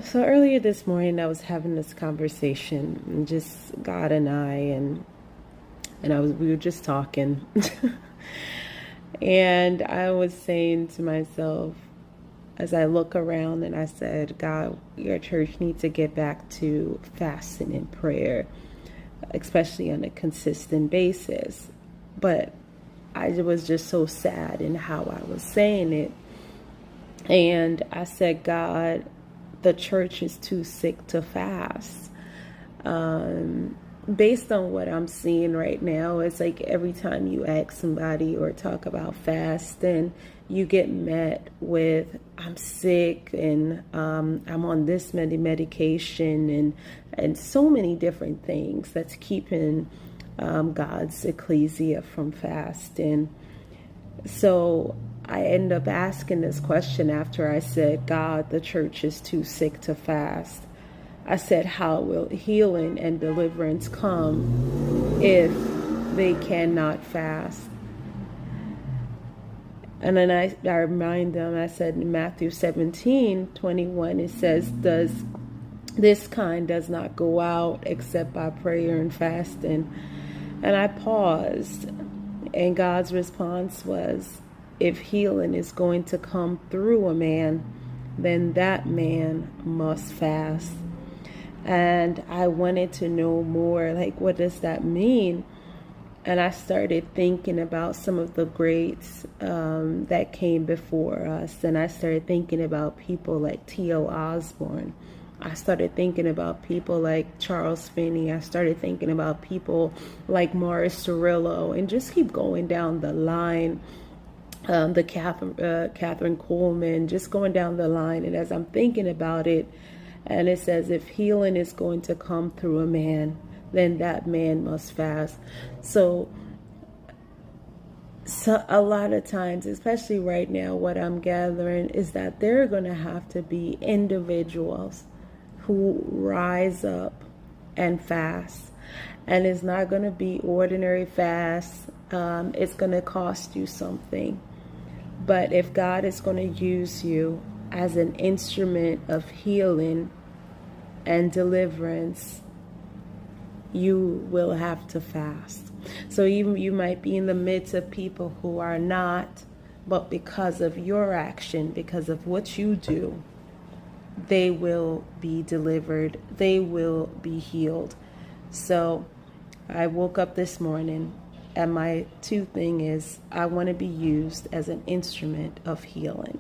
So earlier this morning, I was having this conversation, and just God and I, and we were just talking, and I was saying to myself as I look around, and I said, God, your church needs to get back to fasting and prayer, especially on a consistent basis. But I was just so sad in how I was saying it, and I said, God, the church is too sick to fast. Based on what I'm seeing right now, it's like every time you ask somebody or talk about fasting, you get met with, I'm sick and I'm on this many medication and so many different things that's keeping God's ecclesia from fasting. So I end up asking this question after I said, God, the church is too sick to fast. I said, how will healing and deliverance come if they cannot fast? And then I remind them, I said in Matthew 17:21, it says, this kind does not go out except by prayer and fasting. And I paused, and God's response was, if healing is going to come through a man, then that man must fast. And I wanted to know more, like, what does that mean? And I started thinking about some of the greats that came before us. And I started thinking about people like T.L. Osborne. I started thinking about people like Charles Finney. I started thinking about people like Morris Cerullo, and just keep going down the line. The Catherine Coleman, just going down the line. And as I'm thinking about it, and it says, if healing is going to come through a man, then that man must fast. So a lot of times, especially right now, what I'm gathering is that there are going to have to be individuals who rise up and fast. And it's not going to be ordinary fast. It's going to cost you something. But if God is going to use you as an instrument of healing and deliverance, you will have to fast. So you might be in the midst of people who are not, but because of your action, because of what you do, they will be delivered, they will be healed. So I woke up this morning, and my thing is, I want to be used as an instrument of healing.